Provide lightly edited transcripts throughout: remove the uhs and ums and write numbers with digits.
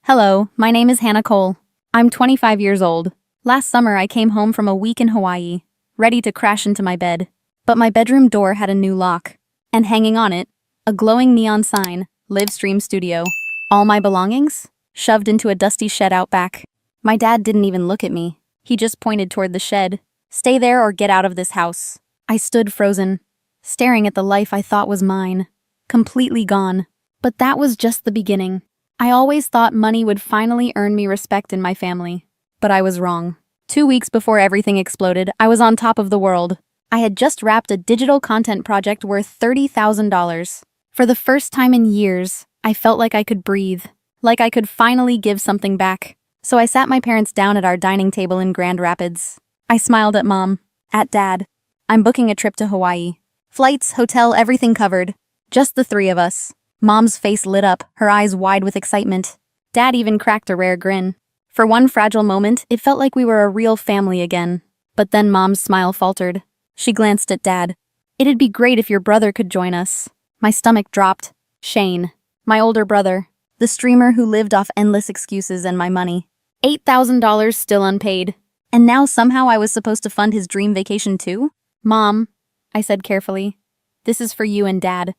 Hello, my name is Hannah Cole. I'm 25 years old. Last summer I came home from a week in Hawaii, ready to crash into my bed. But my bedroom door had a new lock, and hanging on it, a glowing neon sign, Livestream Studio. All my belongings? Shoved into a dusty shed out back. My dad didn't even look at me. He just pointed toward the shed. Stay there or get out of this house. I stood frozen, staring at the life I thought was mine. Completely gone. But that was just the beginning. I always thought money would finally earn me respect in my family. But I was wrong. 2 weeks before everything exploded, I was on top of the world. I had just wrapped a digital content project worth $30,000. For the first time in years, I felt like I could breathe, like I could finally give something back. So I sat my parents down at our dining table in Grand Rapids. I smiled at Mom, at Dad. I'm booking a trip to Hawaii. Flights, hotel, everything covered. Just the three of us. Mom's face lit up, her eyes wide with excitement. Dad even cracked a rare grin. For one fragile moment, it felt like we were a real family again. But then Mom's smile faltered. She glanced at Dad. It'd be great if your brother could join us. My stomach dropped. Shane, my older brother, the streamer who lived off endless excuses and my money. $8,000 still unpaid. And now somehow I was supposed to fund his dream vacation too? Mom, I said carefully, this is for you and Dad.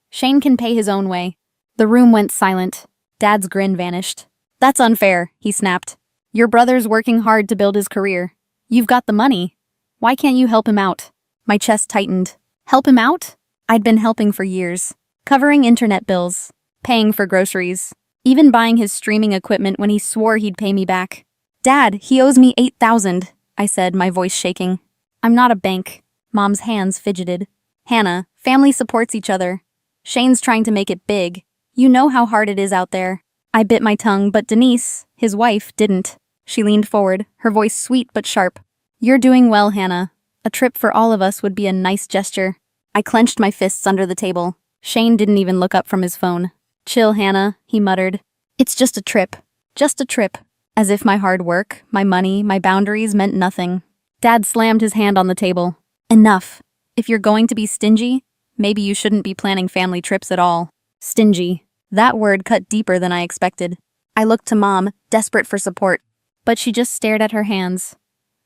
Shane can pay his own way. The room went silent. Dad's grin vanished. That's unfair, he snapped. Your brother's working hard to build his career. You've got the money. Why can't you help him out? My chest tightened. Help him out? I'd been helping for years. Covering internet bills. Paying for groceries. Even buying his streaming equipment when he swore he'd pay me back. Dad, he owes me $8,000, I said, my voice shaking. I'm not a bank. Mom's hands fidgeted. Hannah, family supports each other. Shane's trying to make it big. You know how hard it is out there. I bit my tongue, but Denise, his wife, didn't. She leaned forward, her voice sweet but sharp. You're doing well, Hannah. A trip for all of us would be a nice gesture. I clenched my fists under the table. Shane didn't even look up from his phone. Chill, Hannah, he muttered. It's just a trip. Just a trip. As if my hard work, my money, my boundaries meant nothing. Dad slammed his hand on the table. Enough. If you're going to be stingy, maybe you shouldn't be planning family trips at all. Stingy. That word cut deeper than I expected. I looked to Mom, desperate for support. But she just stared at her hands.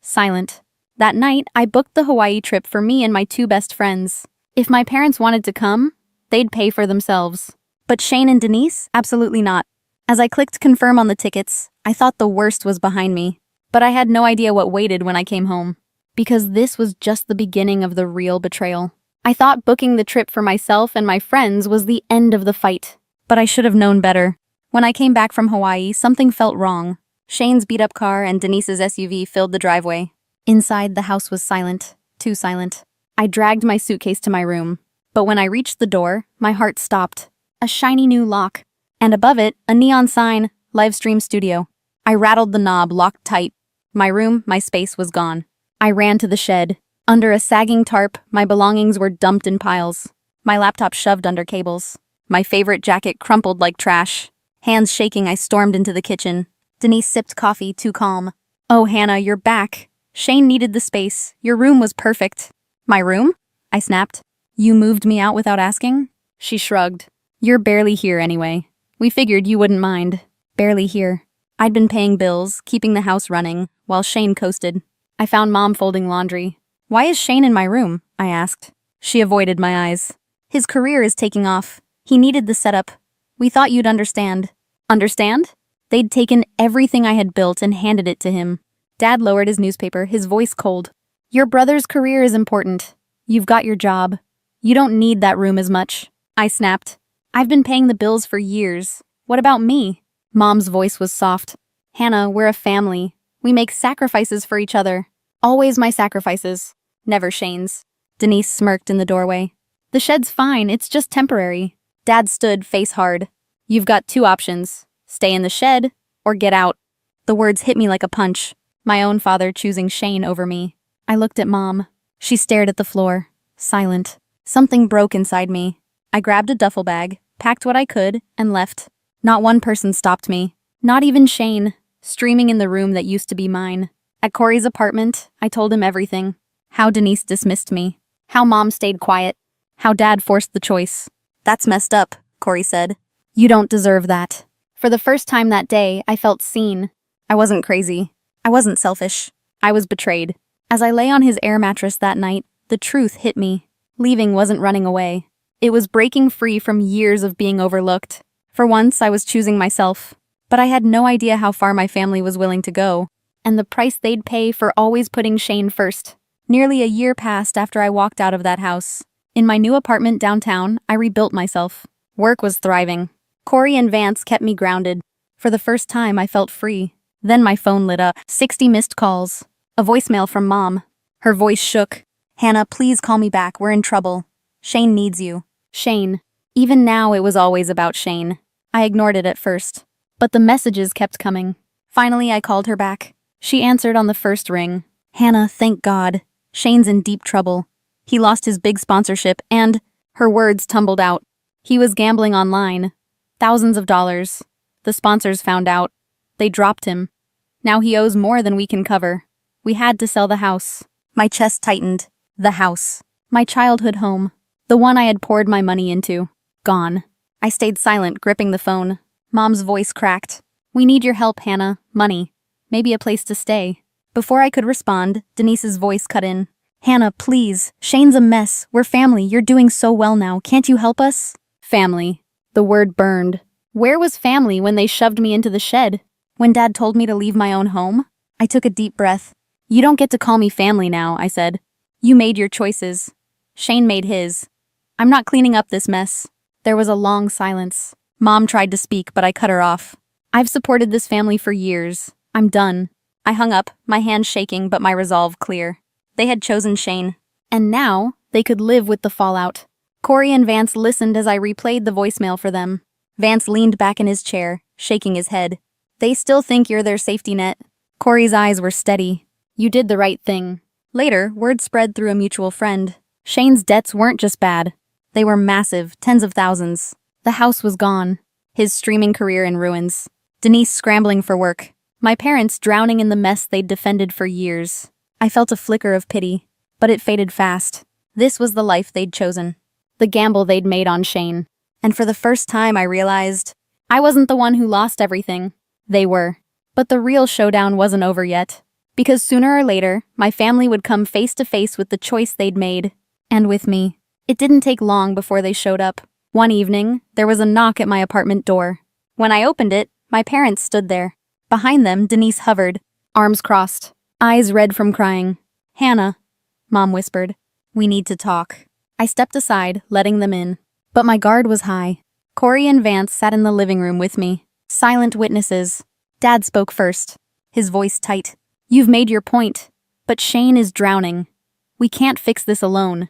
Silent. That night, I booked the Hawaii trip for me and my two best friends. If my parents wanted to come, they'd pay for themselves. But Shane and Denise? Absolutely not. As I clicked confirm on the tickets, I thought the worst was behind me. But I had no idea what waited when I came home. Because this was just the beginning of the real betrayal. I thought booking the trip for myself and my friends was the end of the fight. But I should have known better. When I came back from Hawaii, something felt wrong. Shane's beat-up car and Denise's SUV filled the driveway. Inside, the house was silent. Too silent. I dragged my suitcase to my room. But when I reached the door, my heart stopped. A shiny new lock. And above it, a neon sign, Livestream Studio. I rattled the knob, locked tight. My room, my space was gone. I ran to the shed. Under a sagging tarp, my belongings were dumped in piles. My laptop shoved under cables. My favorite jacket crumpled like trash. Hands shaking, I stormed into the kitchen. Denise sipped coffee, too calm. Oh, Hannah, you're back. Shane needed the space. Your room was perfect. My room? I snapped. You moved me out without asking? She shrugged. You're barely here anyway. We figured you wouldn't mind. Barely here. I'd been paying bills, keeping the house running, while Shane coasted. I found Mom folding laundry. Why is Shane in my room? I asked. She avoided my eyes. His career is taking off. He needed the setup. We thought you'd understand. Understand? They'd taken everything I had built and handed it to him. Dad lowered his newspaper, his voice cold. Your brother's career is important. You've got your job. You don't need that room as much. I snapped. I've been paying the bills for years. What about me? Mom's voice was soft. Hannah, we're a family. We make sacrifices for each other. Always my sacrifices. Never Shane's. Denise smirked in the doorway. The shed's fine, it's just temporary. Dad stood, face hard. You've got two options. Stay in the shed, or get out. The words hit me like a punch. My own father choosing Shane over me. I looked at Mom. She stared at the floor, silent. Something broke inside me. I grabbed a duffel bag, packed what I could, and left. Not one person stopped me. Not even Shane, streaming in the room that used to be mine. At Corey's apartment, I told him everything. How Denise dismissed me. How Mom stayed quiet. How Dad forced the choice. That's messed up, Corey said. You don't deserve that. For the first time that day, I felt seen. I wasn't crazy. I wasn't selfish. I was betrayed. As I lay on his air mattress that night, the truth hit me. Leaving wasn't running away. It was breaking free from years of being overlooked. For once, I was choosing myself. But I had no idea how far my family was willing to go, and the price they'd pay for always putting Shane first. Nearly a year passed after I walked out of that house. In my new apartment downtown, I rebuilt myself. Work was thriving. Corey and Vance kept me grounded. For the first time, I felt free. Then my phone lit up. 60 missed calls. A voicemail from Mom. Her voice shook. "Hannah, please call me back. We're in trouble. Shane needs you." Shane. Even now, it was always about Shane. I ignored it at first. But the messages kept coming. Finally, I called her back. She answered on the first ring. "Hannah, thank God. Shane's in deep trouble. He lost his big sponsorship and," her words tumbled out, "he was gambling online. Thousands of dollars. The sponsors found out. They dropped him. Now he owes more than we can cover. We had to sell the house." My chest tightened. The house. My childhood home. The one I had poured my money into. Gone. I stayed silent, gripping the phone. Mom's voice cracked. "We need your help, Hannah. Money. Maybe a place to stay." Before I could respond, Denise's voice cut in. "Hannah, please. Shane's a mess. We're family. You're doing so well now. Can't you help us?" Family. The word burned. Where was family when they shoved me into the shed? When Dad told me to leave my own home? I took a deep breath. "You don't get to call me family now," I said. "You made your choices. Shane made his. I'm not cleaning up this mess." There was a long silence. Mom tried to speak, but I cut her off. "I've supported this family for years. I'm done." I hung up, my hands shaking but my resolve clear. They had chosen Shane. And now, they could live with the fallout. Corey and Vance listened as I replayed the voicemail for them. Vance leaned back in his chair, shaking his head. "They still think you're their safety net." Corey's eyes were steady. "You did the right thing." Later, word spread through a mutual friend. Shane's debts weren't just bad. They were massive, tens of thousands. The house was gone. His streaming career in ruins. Denise scrambling for work. My parents drowning in the mess they'd defended for years. I felt a flicker of pity, but it faded fast. This was the life they'd chosen. The gamble they'd made on Shane. And for the first time I realized, I wasn't the one who lost everything. They were. But the real showdown wasn't over yet. Because sooner or later, my family would come face to face with the choice they'd made. And with me. It didn't take long before they showed up. One evening, there was a knock at my apartment door. When I opened it, my parents stood there. Behind them, Denise hovered, arms crossed, eyes red from crying. "Hannah," Mom whispered, "we need to talk." I stepped aside, letting them in. But my guard was high. Corey and Vance sat in the living room with me, silent witnesses. Dad spoke first, his voice tight. "You've made your point, but Shane is drowning. We can't fix this alone.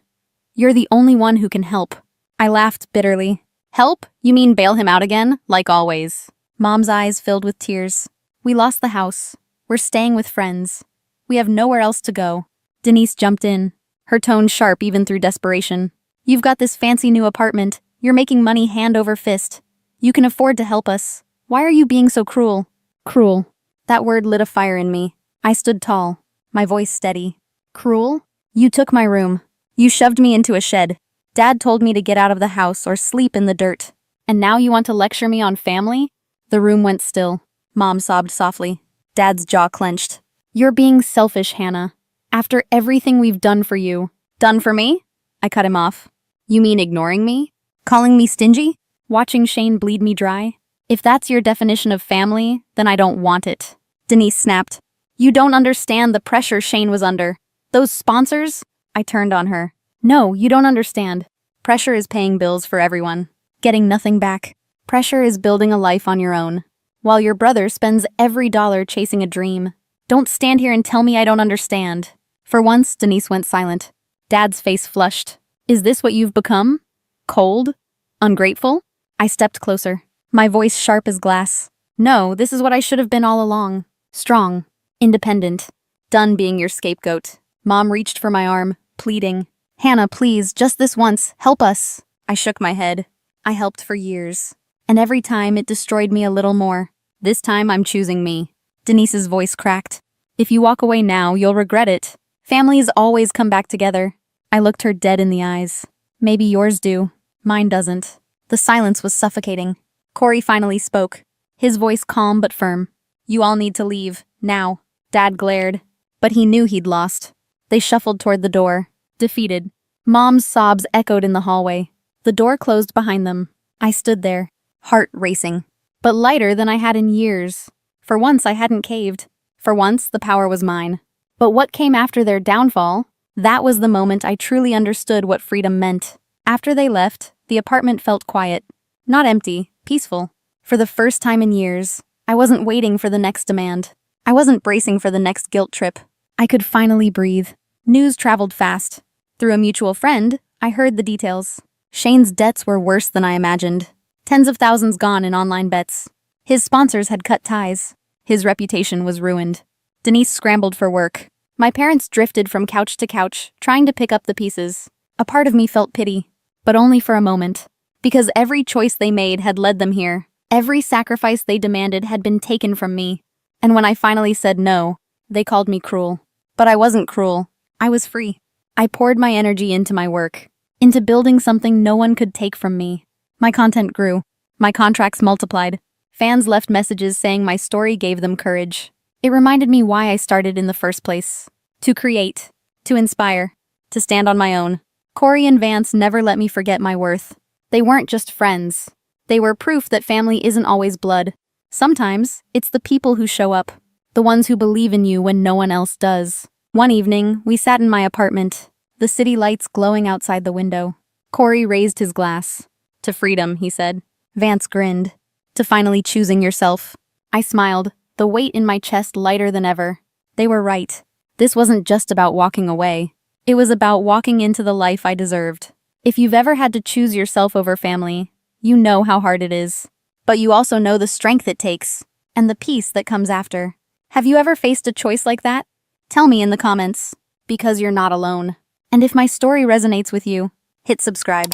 You're the only one who can help." I laughed bitterly. "Help? You mean bail him out again? Like always." Mom's eyes filled with tears. "We lost the house. We're staying with friends. We have nowhere else to go." Denise jumped in, her tone sharp even through desperation. "You've got this fancy new apartment. You're making money hand over fist. You can afford to help us. Why are you being so cruel?" Cruel. That word lit a fire in me. I stood tall, my voice steady. "Cruel? You took my room. You shoved me into a shed. Dad told me to get out of the house or sleep in the dirt. And now you want to lecture me on family?" The room went still. Mom sobbed softly. Dad's jaw clenched. "You're being selfish, Hannah. After everything we've done for you." "Done for me?" I cut him off. "You mean ignoring me? Calling me stingy? Watching Shane bleed me dry? If that's your definition of family, then I don't want it." Denise snapped. "You don't understand the pressure Shane was under. Those sponsors?" I turned on her. "No, you don't understand. Pressure is paying bills for everyone. Getting nothing back. Pressure is building a life on your own. While your brother spends every dollar chasing a dream. Don't stand here and tell me I don't understand." For once, Denise went silent. Dad's face flushed. "Is this what you've become? Cold? Ungrateful?" I stepped closer, my voice sharp as glass. "No, this is what I should have been all along. Strong. Independent. Done being your scapegoat." Mom reached for my arm, pleading. "Hannah, please, just this once, help us." I shook my head. I helped for years. And every time it destroyed me a little more. This time I'm choosing me. Denise's voice cracked. "If you walk away now, you'll regret it. Families always come back together." I looked her dead in the eyes. "Maybe yours do. Mine doesn't." The silence was suffocating. Corey finally spoke. his voice calm but firm. "You all need to leave, now." Dad glared, but he knew he'd lost. They shuffled toward the door, defeated. Mom's sobs echoed in the hallway. The door closed behind them. I stood there, heart racing, but lighter than I had in years. For once, I hadn't caved. For once, the power was mine. But what came after their downfall? That was the moment I truly understood what freedom meant. After they left, the apartment felt quiet. Not empty, peaceful. For the first time in years, I wasn't waiting for the next demand. I wasn't bracing for the next guilt trip. I could finally breathe. News traveled fast. Through a mutual friend, I heard the details. Shane's debts were worse than I imagined. Tens of thousands gone in online bets. His sponsors had cut ties. His reputation was ruined. Denise scrambled for work. My parents drifted from couch to couch, trying to pick up the pieces. A part of me felt pity, but only for a moment. Because every choice they made had led them here. Every sacrifice they demanded had been taken from me. And when I finally said no, they called me cruel. But I wasn't cruel. I was free. I poured my energy into my work, into building something no one could take from me. My content grew. My contracts multiplied. Fans left messages saying my story gave them courage. It reminded me why I started in the first place. To create, to inspire, to stand on my own. Corey and Vance never let me forget my worth. They weren't just friends. They were proof that family isn't always blood. Sometimes, it's the people who show up. The ones who believe in you when no one else does. One evening, we sat in my apartment, the city lights glowing outside the window. Corey raised his glass. "To freedom," he said. Vance grinned. "To finally choosing yourself." I smiled, the weight in my chest lighter than ever. They were right. This wasn't just about walking away. It was about walking into the life I deserved. If you've ever had to choose yourself over family, you know how hard it is. But you also know the strength it takes, and the peace that comes after. Have you ever faced a choice like that? Tell me in the comments, because you're not alone. And if my story resonates with you, hit subscribe.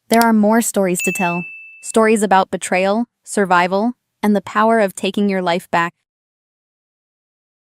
There are more stories to tell. Stories about betrayal, survival, and the power of taking your life back.